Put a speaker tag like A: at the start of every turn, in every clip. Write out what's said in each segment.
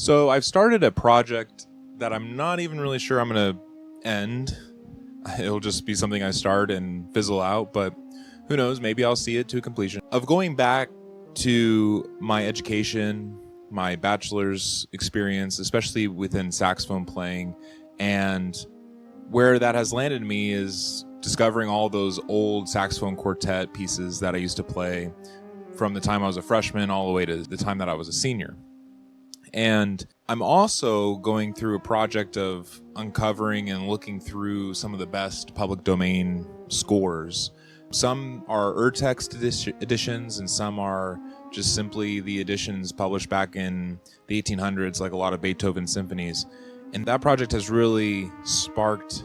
A: So I've started a project that I'm not even really sure I'm going to end. It'll just be something I start and fizzle out, but who knows, maybe I'll see it to completion. Of going back to my education, my bachelor's experience, especially within saxophone playing, and where that has landed me is discovering all those old saxophone quartet pieces that I used to play from the time I was a freshman all the way to the time that I was a senior. And I'm also going through a project of uncovering and looking through some of the best public domain scores. Some are ur-text editions, and some are just simply the editions published back in the 1800s, like a lot of Beethoven symphonies. And that project has really sparked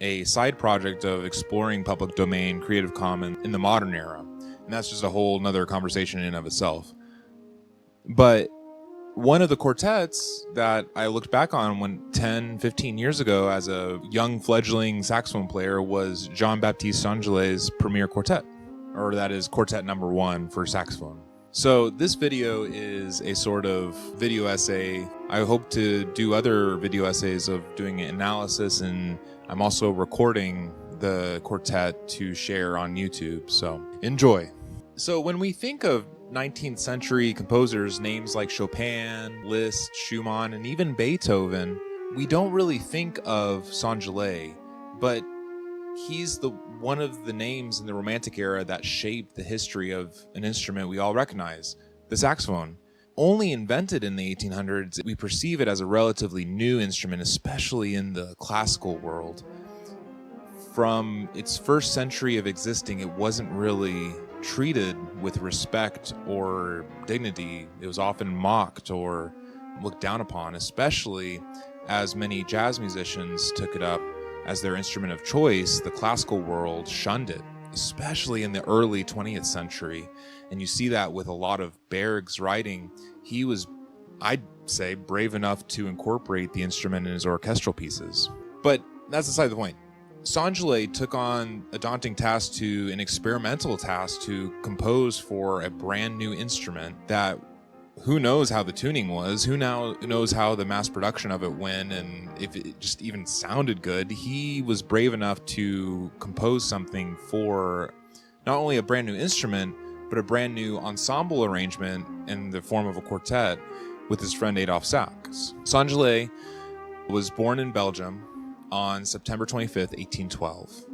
A: a side project of exploring public domain Creative Commons in the modern era. And that's just a whole nother conversation in and of itself. But one of the quartets that I looked back on 10, 15 years ago as a young fledgling saxophone player was Jean-Baptiste Singelee's Premier Quartet, or that is Quartet number 1 for saxophone. So this video is a sort of video essay. I hope to do other video essays of doing analysis, and I'm also recording the quartet to share on YouTube, so enjoy. So when we think of 19th century composers, names like Chopin, Liszt, Schumann, and even Beethoven, we don't really think of Singelee, but he's one of the names in the Romantic era that shaped the history of an instrument we all recognize, the saxophone. Only invented in the 1800s, we perceive it as a relatively new instrument, especially in the classical world. From its first century of existing, it wasn't really treated with respect or dignity. It was often mocked or looked down upon, especially as many jazz musicians took it up as their instrument of choice. The classical world shunned it, especially in the early 20th century. And you see that with a lot of Berg's writing. He was, I'd say, brave enough to incorporate the instrument in his orchestral pieces. But that's aside the point. Singelee took on a daunting task, an experimental task, to compose for a brand new instrument that who knows how the tuning was, who now knows how the mass production of it went, and if it just even sounded good. He was brave enough to compose something for not only a brand new instrument, but a brand new ensemble arrangement in the form of a quartet with his friend Adolphe Sax. Singelee was born in Belgium on September 25th, 1812.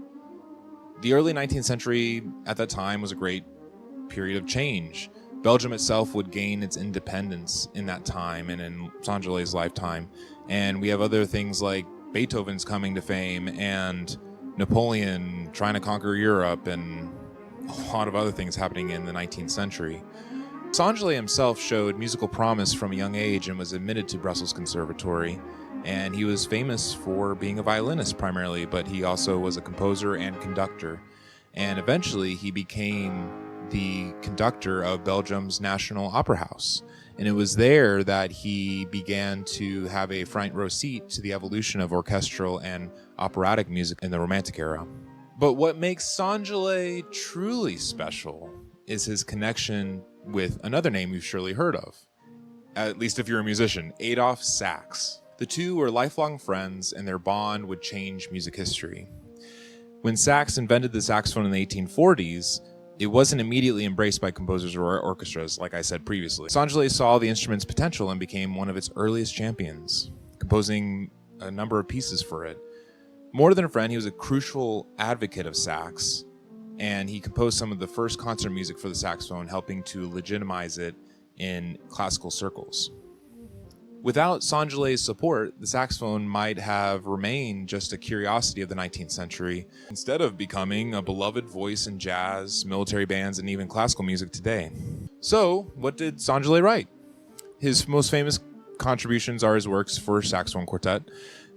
A: The early 19th century at that time was a great period of change. Belgium itself would gain its independence in that time and in Singelee's lifetime. And we have other things like Beethoven's coming to fame and Napoleon trying to conquer Europe and a lot of other things happening in the 19th century. Singelee himself showed musical promise from a young age and was admitted to Brussels Conservatory. And he was famous for being a violinist primarily, but he also was a composer and conductor. And eventually he became the conductor of Belgium's National Opera House. And it was there that he began to have a front row seat to the evolution of orchestral and operatic music in the Romantic era. But what makes Singelee truly special is his connection with another name you've surely heard of, at least if you're a musician, Adolphe Sax. The two were lifelong friends, and their bond would change music history. When Sax invented the saxophone in the 1840s, it wasn't immediately embraced by composers or orchestras, like I said previously. Singelee saw the instrument's potential and became one of its earliest champions, composing a number of pieces for it. More than a friend, he was a crucial advocate of sax, and he composed some of the first concert music for the saxophone, helping to legitimize it in classical circles. Without Singelee's support, the saxophone might have remained just a curiosity of the 19th century, instead of becoming a beloved voice in jazz, military bands, and even classical music today. So, what did Singelee write? His most famous contributions are his works for saxophone quartet.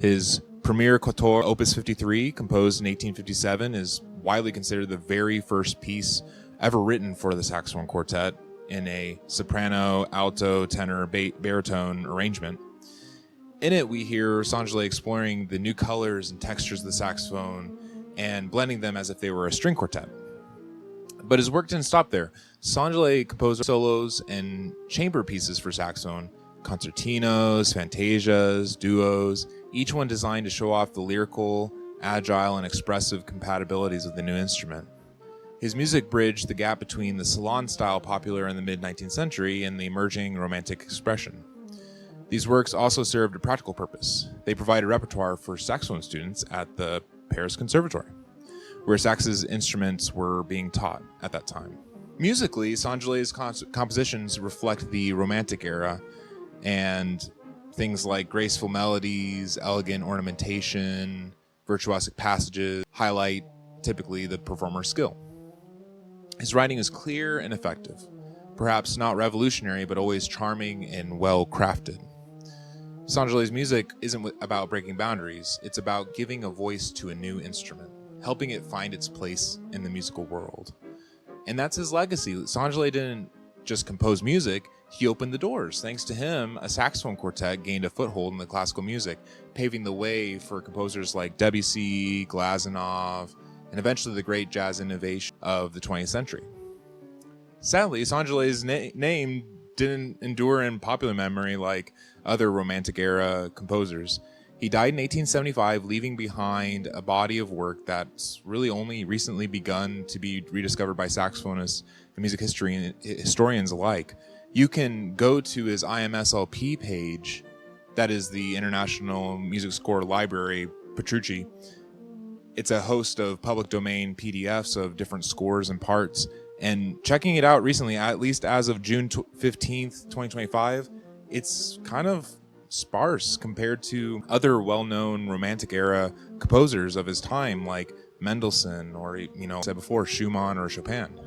A: His Premier Quatuor, Opus 53, composed in 1857, is widely considered the very first piece ever written for the saxophone quartet, in a soprano, alto, tenor, baritone arrangement. In it, we hear Singelee exploring the new colors and textures of the saxophone and blending them as if they were a string quartet. But his work didn't stop there. Singelee composed solos and chamber pieces for saxophone, concertinos, fantasias, duos, each one designed to show off the lyrical, agile, and expressive compatibilities of the new instrument. His music bridged the gap between the salon style popular in the mid-19th century and the emerging romantic expression. These works also served a practical purpose. They provided repertoire for saxophone students at the Paris Conservatory, where Sax's instruments were being taught at that time. Musically, Singelee's compositions reflect the Romantic era, and things like graceful melodies, elegant ornamentation, virtuosic passages highlight typically the performer's skill. His writing is clear and effective, perhaps not revolutionary, but always charming and well crafted. Singelee's music isn't about breaking boundaries, it's about giving a voice to a new instrument, helping it find its place in the musical world. And that's his legacy. Singelee didn't just compose music, he opened the doors. Thanks to him, a saxophone quartet gained a foothold in the classical music, paving the way for composers like Debussy, Glazunov, and eventually the great jazz innovation of the 20th century. Sadly, Singelee's name didn't endure in popular memory like other Romantic era composers. He died in 1875, leaving behind a body of work that's really only recently begun to be rediscovered by saxophonists and music historians alike. You can go to his IMSLP page, that is the International Music Score Library, Petrucci. It's a host of public domain PDFs of different scores and parts. And checking it out recently, at least as of June 15th, 2025, it's kind of sparse compared to other well-known Romantic era composers of his time, like Mendelssohn or, said before, Schumann or Chopin.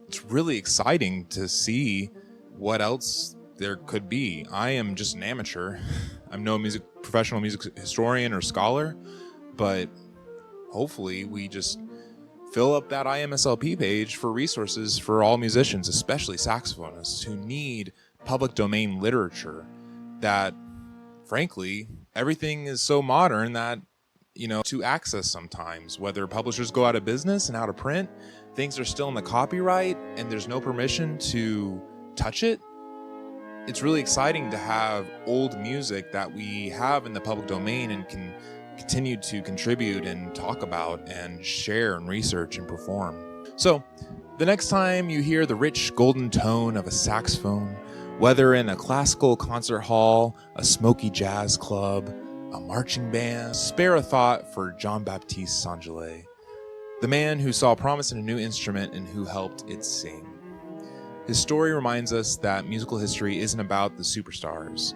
A: It's really exciting to see what else there could be. I am just an amateur. I'm no professional music historian or scholar, but hopefully we just fill up that IMSLP page for resources for all musicians, especially saxophonists, who need public domain literature that, frankly, everything is so modern that, to access sometimes, whether publishers go out of business and out of print, things are still in the copyright and there's no permission to touch it. It's really exciting to have old music that we have in the public domain and can continue to contribute and talk about and share and research and perform. So the next time you hear the rich golden tone of a saxophone, whether in a classical concert hall, a smoky jazz club, a marching band, spare a thought for Jean-Baptiste Singelee, the man who saw promise in a new instrument and who helped it sing. His story reminds us that musical history isn't about the superstars.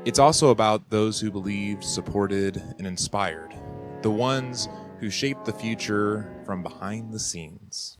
A: It's also about those who believed, supported, and inspired, the ones who shaped the future from behind the scenes.